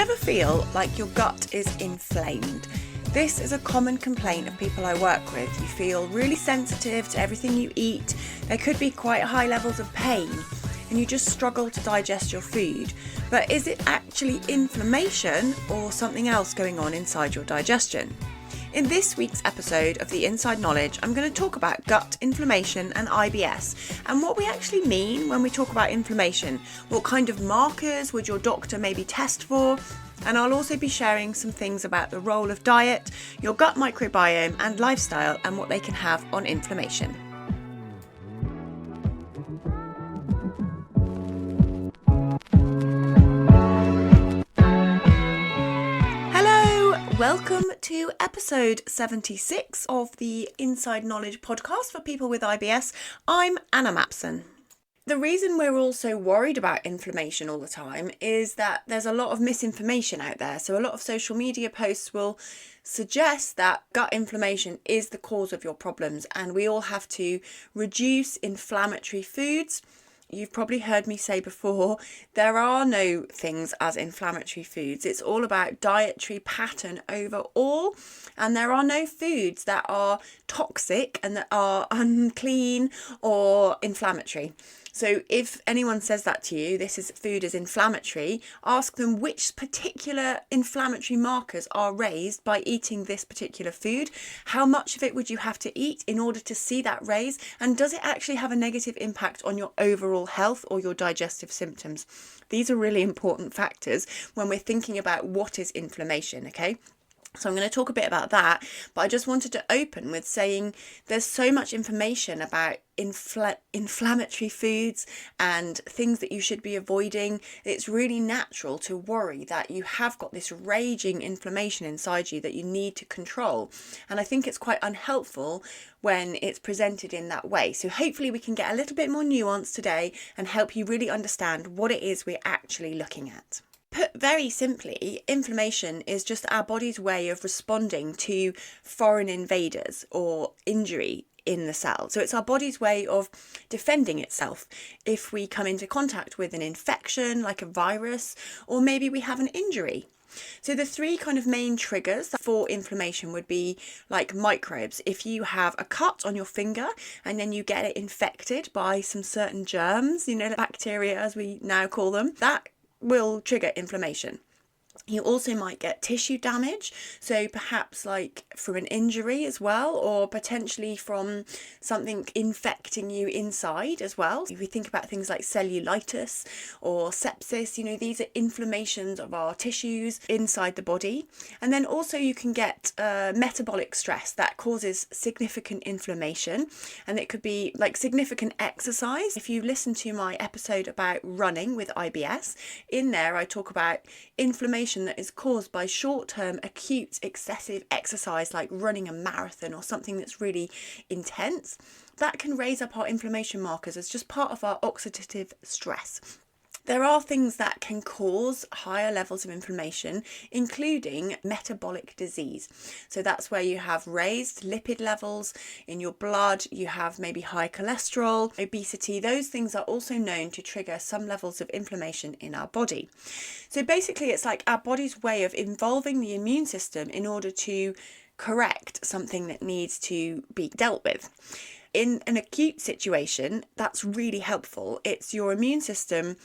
ever feel like your gut is inflamed? This is a common complaint of people I work with. You feel really sensitive to everything you eat. There could be quite high levels of pain and you just struggle to digest your food. But is it actually inflammation or something else going on inside your digestion? In this week's episode of The Inside Knowledge, I'm going to talk about gut inflammation and IBS and what we actually mean when we talk about inflammation. What kind of markers would your doctor maybe test for? And I'll also be sharing some things about the role of diet, your gut microbiome and lifestyle and what they can have on inflammation. Welcome to episode 76 of the Inside Knowledge podcast for people with IBS. I'm Anna Mapson. The reason we're all so worried about inflammation all the time is that there's a lot of misinformation out there. So a lot of social media posts will suggest that gut inflammation is the cause of your problems and we all have to reduce inflammatory foods. You've probably heard me say before, there are no things as inflammatory foods. It's all about dietary pattern overall. And there are no foods that are toxic and that are unclean or inflammatory. So if anyone says that to you, food is inflammatory, ask them which particular inflammatory markers are raised by eating this particular food. How much of it would you have to eat in order to see that raise? And does it actually have a negative impact on your overall health or your digestive symptoms? These are really important factors when we're thinking about what is inflammation, okay? So I'm going to talk a bit about that, but I just wanted to open with saying there's so much information about inflammatory foods and things that you should be avoiding. It's really natural to worry that you have got this raging inflammation inside you that you need to control. And I think it's quite unhelpful when it's presented in that way. So hopefully we can get a little bit more nuance today and help you really understand what it is we're actually looking at. Put very simply, inflammation is just our body's way of responding to foreign invaders or injury in the cell. So it's our body's way of defending itself if we come into contact with an infection like a virus, or maybe we have an injury. So the three kind of main triggers for inflammation would be like microbes. If you have a cut on your finger and then you get it infected by some certain germs, bacteria as we now call them, that will trigger inflammation. You also might get tissue damage, so perhaps like from an injury as well, or potentially from something infecting you inside as well. If we think about things like cellulitis or sepsis, these are inflammations of our tissues inside the body. And then also you can get metabolic stress that causes significant inflammation, and it could be like significant exercise. If you listen to my episode about running with IBS, in there I talk about inflammation that is caused by short-term acute excessive exercise like running a marathon or something that's really intense. That can raise up our inflammation markers as just part of our oxidative stress. There are things that can cause higher levels of inflammation, including metabolic disease. So that's where you have raised lipid levels in your blood, you have maybe high cholesterol, obesity. Those things are also known to trigger some levels of inflammation in our body. So basically it's like our body's way of involving the immune system in order to correct something that needs to be dealt with. In an acute situation, that's really helpful. It's your immune system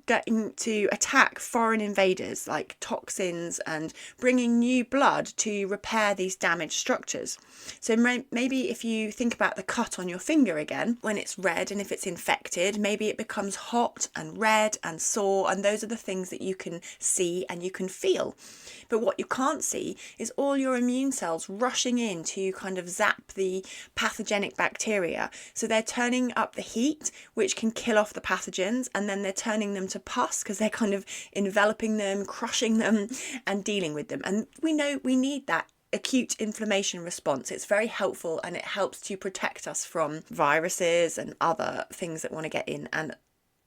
getting to attack foreign invaders like toxins and bringing new blood to repair these damaged structures. So maybe if you think about the cut on your finger again, when it's red and if it's infected, maybe it becomes hot and red and sore, and those are the things that you can see and you can feel. But what you can't see is all your immune cells rushing in to kind of zap the pathogenic bacteria. So they're turning up the heat, which can kill off the pathogens, and then they're turning them to pus because they're kind of enveloping them, crushing them and dealing with them. And we know we need that acute inflammation response. It's very helpful and it helps to protect us from viruses and other things that want to get in and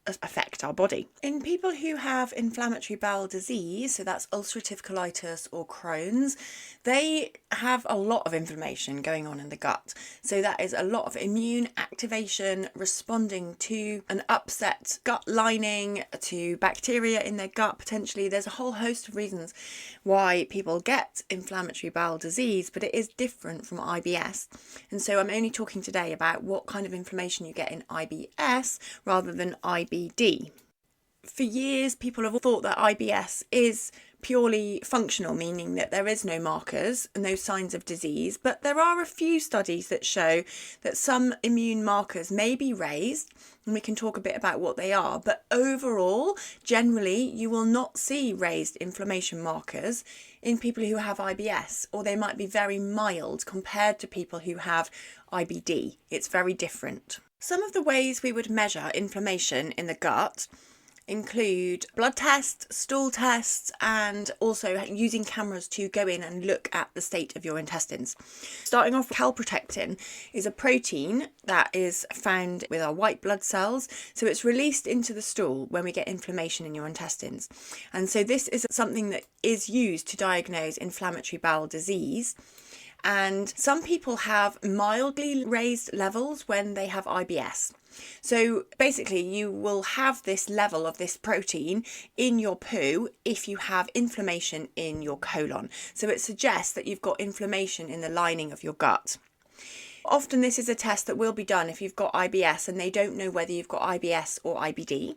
affect our body. In people who have inflammatory bowel disease, so that's ulcerative colitis or Crohn's, they have a lot of inflammation going on in the gut. So that is a lot of immune activation responding to an upset gut lining, to bacteria in their gut potentially. There's a whole host of reasons why people get inflammatory bowel disease, but it is different from IBS. And so I'm only talking today about what kind of inflammation you get in IBS rather than IBD. For years, people have thought that IBS is purely functional, meaning that there is no markers and no signs of disease, but there are a few studies that show that some immune markers may be raised, and we can talk a bit about what they are, but overall, generally, you will not see raised inflammation markers in people who have IBS, or they might be very mild compared to people who have IBD. It's very different. Some of the ways we would measure inflammation in the gut include blood tests, stool tests, and also using cameras to go in and look at the state of your intestines. Starting off, calprotectin is a protein that is found with our white blood cells. So it's released into the stool when we get inflammation in your intestines. And so this is something that is used to diagnose inflammatory bowel disease. And some people have mildly raised levels when they have IBS. So basically you will have this level of this protein in your poo if you have inflammation in your colon. So it suggests that you've got inflammation in the lining of your gut. Often this is a test that will be done if you've got IBS and they don't know whether you've got IBS or IBD,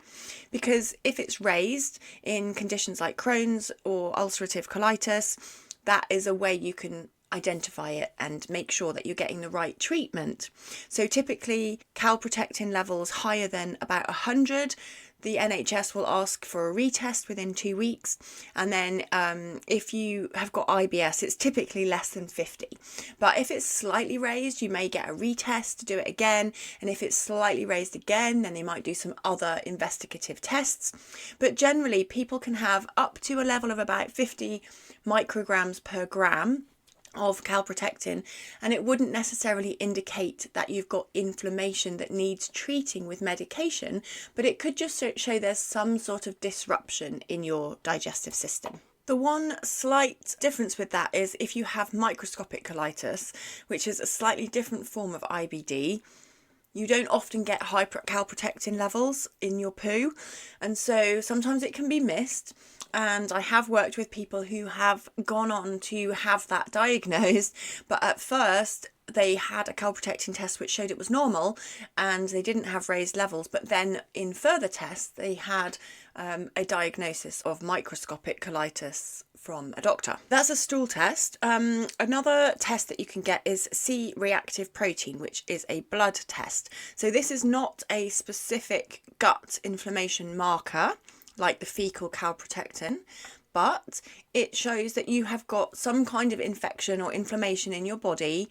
because if it's raised in conditions like Crohn's or ulcerative colitis, that is a way you can identify it and make sure that you're getting the right treatment. So typically calprotectin levels higher than about 100, the NHS will ask for a retest within 2 weeks. And then if you have got IBS, it's typically less than 50. But if it's slightly raised, you may get a retest to do it again. And if it's slightly raised again, then they might do some other investigative tests. But generally, people can have up to a level of about 50 micrograms per gram of calprotectin, and it wouldn't necessarily indicate that you've got inflammation that needs treating with medication, but it could just show there's some sort of disruption in your digestive system. The one slight difference with that is if you have microscopic colitis, which is a slightly different form of IBD, you don't often get high calprotectin levels in your poo, and so sometimes it can be missed. And I have worked with people who have gone on to have that diagnosed, but at first they had a calprotectin test which showed it was normal and they didn't have raised levels, but then in further tests they had a diagnosis of microscopic colitis from a doctor. That's a stool test. Another test that you can get is C-reactive protein, which is a blood test. So this is not a specific gut inflammation marker like the fecal calprotectin, but it shows that you have got some kind of infection or inflammation in your body,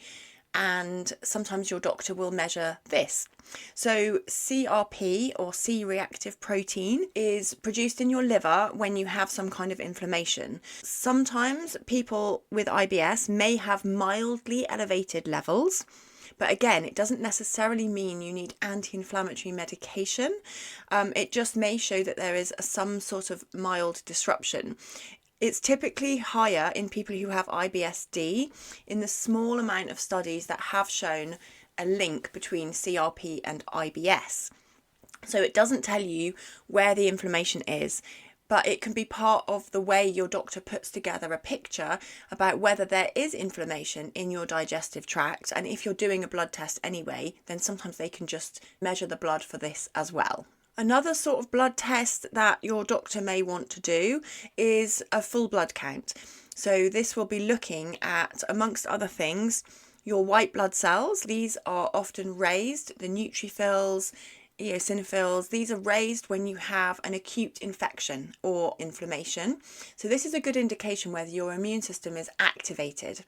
and sometimes your doctor will measure this. So CRP, or C-reactive protein, is produced in your liver when you have some kind of inflammation. Sometimes people with IBS may have mildly elevated levels, but again, it doesn't necessarily mean you need anti-inflammatory medication. It just may show that there is some sort of mild disruption. It's typically higher in people who have IBS-D in the small amount of studies that have shown a link between CRP and IBS. So it doesn't tell you where the inflammation is, but it can be part of the way your doctor puts together a picture about whether there is inflammation in your digestive tract. And if you're doing a blood test anyway, then sometimes they can just measure the blood for this as well. Another sort of blood test that your doctor may want to do is a full blood count. So this will be looking at, amongst other things, your white blood cells. These are often raised, the neutrophils, eosinophils. These are raised when you have an acute infection or inflammation. So this is a good indication whether your immune system is activated.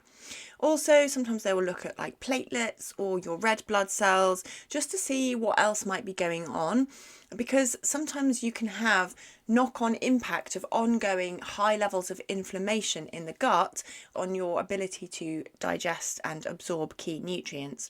Also, sometimes they will look at like platelets or your red blood cells just to see what else might be going on. because sometimes you can have knock-on impact of ongoing high levels of inflammation in the gut on your ability to digest and absorb key nutrients.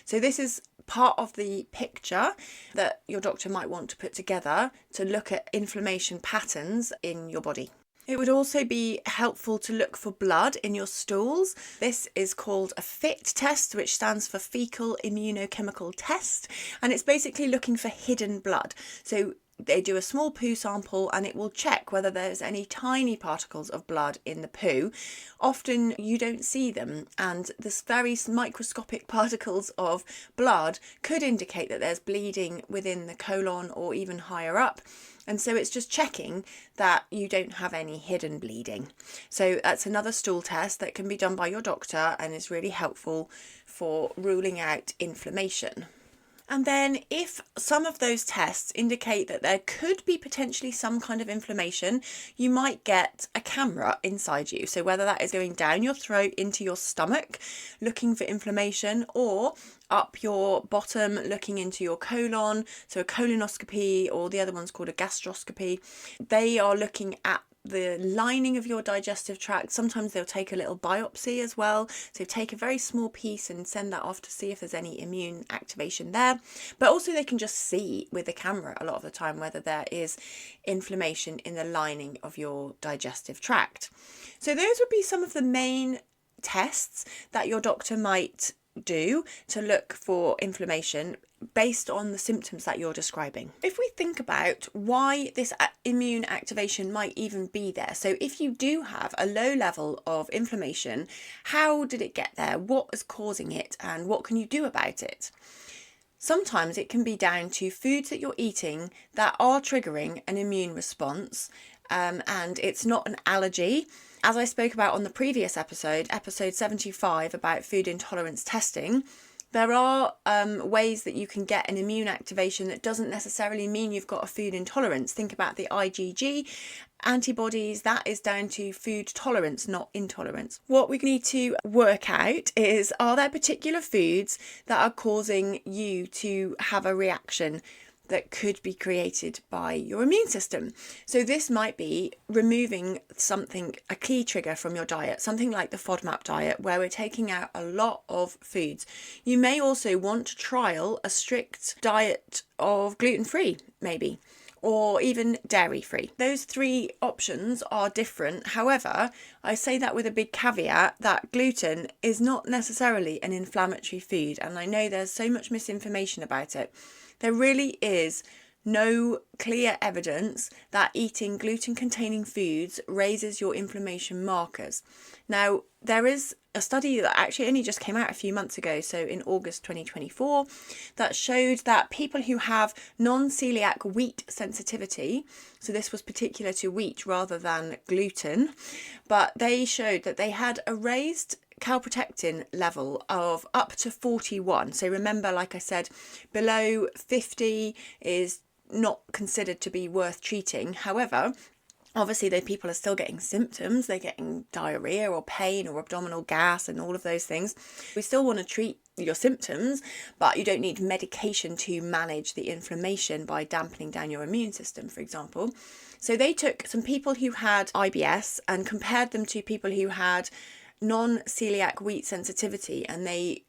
So this is part of the picture that your doctor might want to put together to look at inflammation patterns in your body. It would also be helpful to look for blood in your stools. This is called a FIT test, which stands for fecal immunochemical test, and it's basically looking for hidden blood. So they do a small poo sample and it will check whether there's any tiny particles of blood in the poo. Often you don't see them, and this very microscopic particles of blood could indicate that there's bleeding within the colon or even higher up. And so it's just checking that you don't have any hidden bleeding. So that's another stool test that can be done by your doctor and is really helpful for ruling out inflammation. And then if some of those tests indicate that there could be potentially some kind of inflammation, you might get a camera inside you. So whether that is going down your throat into your stomach, looking for inflammation, or up your bottom looking into your colon, so a colonoscopy, or the other one's called a gastroscopy. They are looking at the lining of your digestive tract. Sometimes they'll take a little biopsy as well, so take a very small piece and send that off to see if there's any immune activation there. But also they can just see with the camera a lot of the time whether there is inflammation in the lining of your digestive tract. So those would be some of the main tests that your doctor might do to look for inflammation based on the symptoms that you're describing. If we think about why this immune activation might even be there, so if you do have a low level of inflammation, how did it get there? What is causing it, and what can you do about it? Sometimes it can be down to foods that you're eating that are triggering an immune response, and it's not an allergy. As I spoke about on the previous episode 75, about food intolerance testing, there are ways that you can get an immune activation that doesn't necessarily mean you've got a food intolerance. Think about the IgG antibodies. That is down to food tolerance, not intolerance. What we need to work out is, are there particular foods that are causing you to have a reaction that could be created by your immune system? So this might be removing something, a key trigger from your diet, something like the FODMAP diet, where we're taking out a lot of foods. You may also want to trial a strict diet of gluten-free, maybe, or even dairy-free. Those three options are different. However, I say that with a big caveat that gluten is not necessarily an inflammatory food, and I know there's so much misinformation about it. There really is no clear evidence that eating gluten-containing foods raises your inflammation markers. Now, there is a study that actually only just came out a few months ago, so in August 2024, that showed that people who have non-celiac wheat sensitivity, so this was particular to wheat rather than gluten, but they showed that they had a raised calprotectin level of up to 41. So remember, like I said, below 50 is not considered to be worth treating. However, obviously the people are still getting symptoms. They're getting diarrhea or pain or abdominal gas and all of those things. We still want to treat your symptoms, but you don't need medication to manage the inflammation by dampening down your immune system, for example. So they took some people who had IBS and compared them to people who had non-celiac wheat sensitivity, and they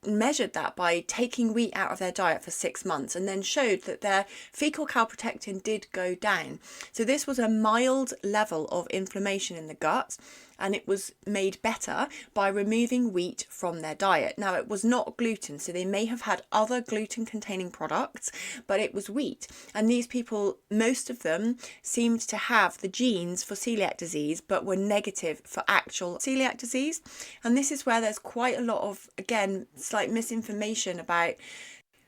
measured that by taking wheat out of their diet for 6 months, and then showed that their fecal calprotectin did go down. So this was a mild level of inflammation in the gut, and it was made better by removing wheat from their diet. Now, it was not gluten, so they may have had other gluten-containing products, but it was wheat. And these people, most of them, seemed to have the genes for celiac disease, but were negative for actual celiac disease. And this is where there's quite a lot of, again, slight misinformation about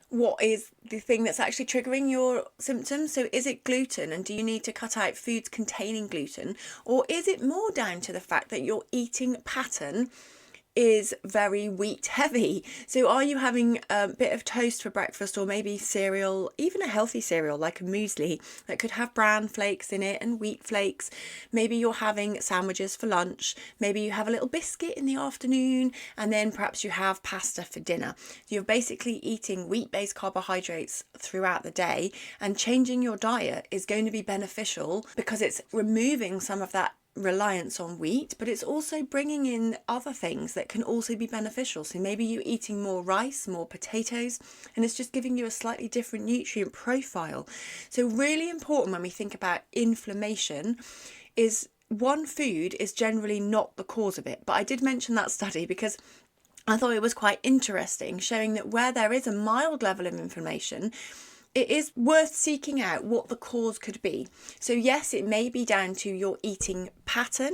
what is the thing that's actually triggering your symptoms. So is it gluten, and do you need to cut out foods containing gluten, or is it more down to the fact that your eating pattern is very wheat heavy. So are you having a bit of toast for breakfast, or maybe cereal, even a healthy cereal like a muesli that could have bran flakes in it and wheat flakes? Maybe you're having sandwiches for lunch. Maybe you have a little biscuit in the afternoon, and then perhaps you have pasta for dinner. You're basically eating wheat-based carbohydrates throughout the day, and changing your diet is going to be beneficial because it's removing some of that reliance on wheat, but it's also bringing in other things that can also be beneficial. So maybe you're eating more rice, more potatoes, and it's just giving you a slightly different nutrient profile. So really important when we think about inflammation is one food is generally not the cause of it. But I did mention that study because I thought it was quite interesting, showing that where there is a mild level of inflammation, it is worth seeking out what the cause could be. So yes, it may be down to your eating pattern,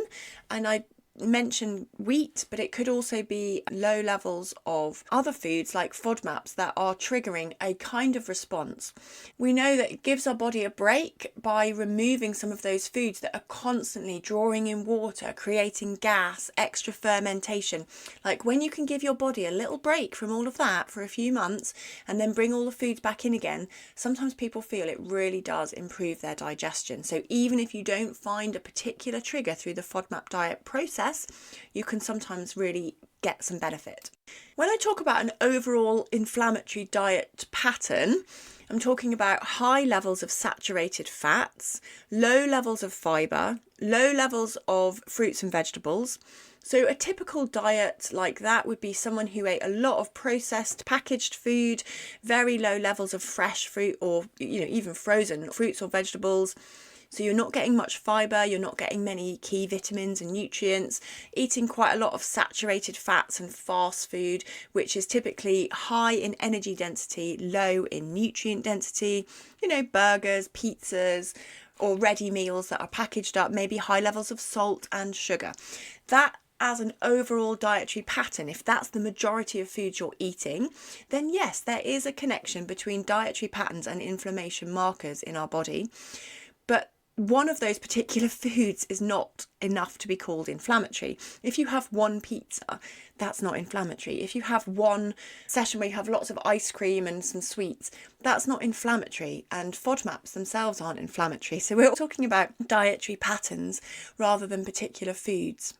and I mention wheat, but it could also be low levels of other foods like FODMAPs that are triggering a kind of response. We know that it gives our body a break by removing some of those foods that are constantly drawing in water, creating gas, extra fermentation. Like when you can give your body a little break from all of that for a few months and then bring all the foods back in again, sometimes people feel it really does improve their digestion. So even if you don't find a particular trigger through the FODMAP diet process, you can sometimes really get some benefit. When I talk about an overall inflammatory diet pattern, I'm talking about high levels of saturated fats, low levels of fibre, low levels of fruits and vegetables. So a typical diet like that would be someone who ate a lot of processed packaged food, very low levels of fresh fruit, or even frozen fruits or vegetables. So you're not getting much fibre, you're not getting many key vitamins and nutrients, eating quite a lot of saturated fats and fast food, which is typically high in energy density, low in nutrient density, burgers, pizzas, or ready meals that are packaged up, maybe high levels of salt and sugar. That as an overall dietary pattern, if that's the majority of foods you're eating, then yes, there is a connection between dietary patterns and inflammation markers in our body. But one of those particular foods is not enough to be called inflammatory. If you have one pizza, that's not inflammatory. If you have one session where you have lots of ice cream and some sweets, that's not inflammatory. And FODMAPs themselves aren't inflammatory. So we're talking about dietary patterns rather than particular foods.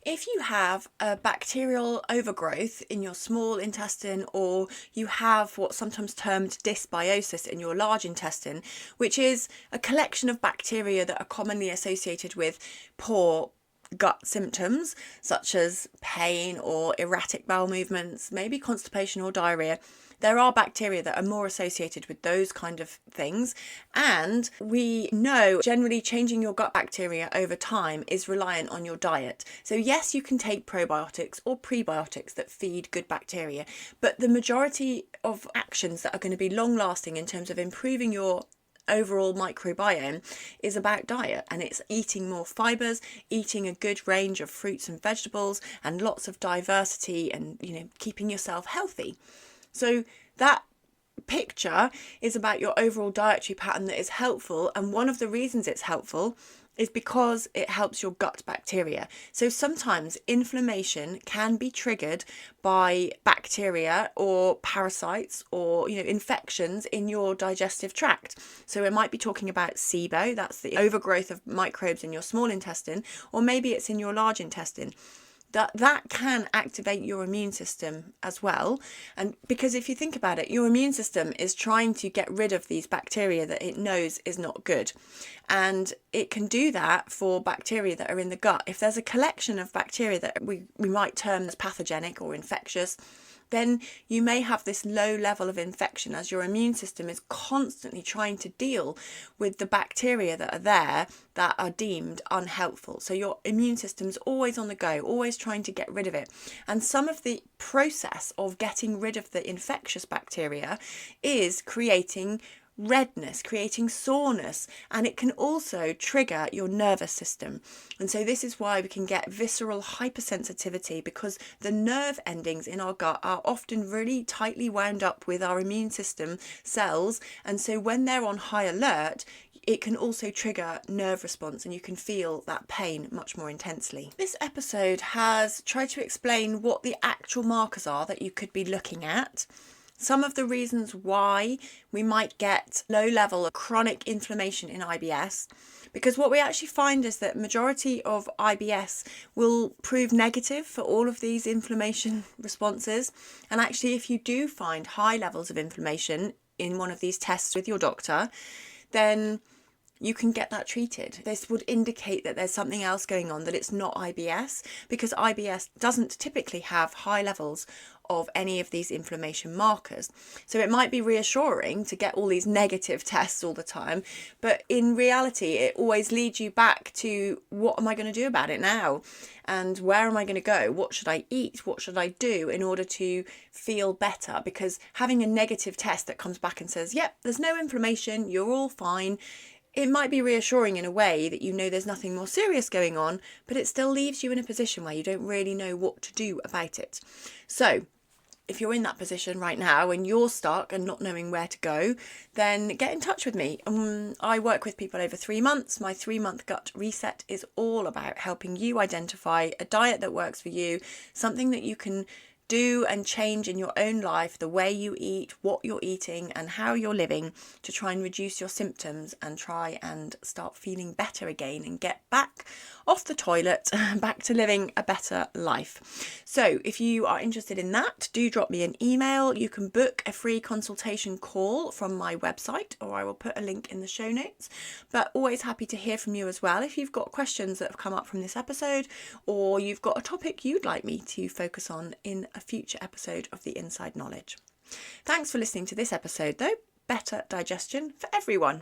If you have a bacterial overgrowth in your small intestine, or you have what's sometimes termed dysbiosis in your large intestine, which is a collection of bacteria that are commonly associated with poor gut symptoms, such as pain or erratic bowel movements, maybe constipation or diarrhea, there are bacteria that are more associated with those kind of things. And we know generally changing your gut bacteria over time is reliant on your diet. So yes, you can take probiotics or prebiotics that feed good bacteria, but the majority of actions that are going to be long lasting in terms of improving your overall microbiome is about diet, and it's eating more fibres, eating a good range of fruits and vegetables, and lots of diversity, and keeping yourself healthy. So that picture is about your overall dietary pattern that is helpful, and one of the reasons it's helpful is because it helps your gut bacteria. So sometimes inflammation can be triggered by bacteria or parasites or infections in your digestive tract. So it might be talking about SIBO, that's the overgrowth of microbes in your small intestine, or maybe it's in your large intestine. That can activate your immune system as well. And because if you think about it, your immune system is trying to get rid of these bacteria that it knows is not good. And it can do that for bacteria that are in the gut. If there's a collection of bacteria that we might term as pathogenic or infectious, then you may have this low level of infection as your immune system is constantly trying to deal with the bacteria that are there that are deemed unhelpful. So your immune system's always on the go, always trying to get rid of it. And some of the process of getting rid of the infectious bacteria is creating redness, creating soreness, and it can also trigger your nervous system. And so this is why we can get visceral hypersensitivity, because the nerve endings in our gut are often really tightly wound up with our immune system cells, and so when they're on high alert, it can also trigger nerve response and you can feel that pain much more intensely. This episode has tried to explain what the actual markers are that you could be looking at, some of the reasons why we might get low level of chronic inflammation in IBS, because what we actually find is that majority of IBS will prove negative for all of these inflammation responses. And actually, if you do find high levels of inflammation in one of these tests with your doctor, then you can get that treated. This would indicate that there's something else going on, that it's not IBS, because IBS doesn't typically have high levels of any of these inflammation markers. So it might be reassuring to get all these negative tests all the time, but in reality, it always leads you back to, what am I going to do about it now? And where am I going to go? What should I eat? What should I do in order to feel better? Because having a negative test that comes back and says, yep, there's no inflammation, you're all fine, it might be reassuring in a way that you know there's nothing more serious going on, but it still leaves you in a position where you don't really know what to do about it. So if you're in that position right now and you're stuck and not knowing where to go, then get in touch with me. I work with people over 3 months. My 3-month gut reset is all about helping you identify a diet that works for you, something that you can do and change in your own life, the way you eat, what you're eating and how you're living, to try and reduce your symptoms and try and start feeling better again and get back off the toilet, back to living a better life. So if you are interested in that, do drop me an email. You can book a free consultation call from my website, or I will put a link in the show notes. But always happy to hear from you as well if you've got questions that have come up from this episode, or you've got a topic you'd like me to focus on in a future episode of the Inside Knowledge. Thanks for listening to this episode though. Better digestion for everyone.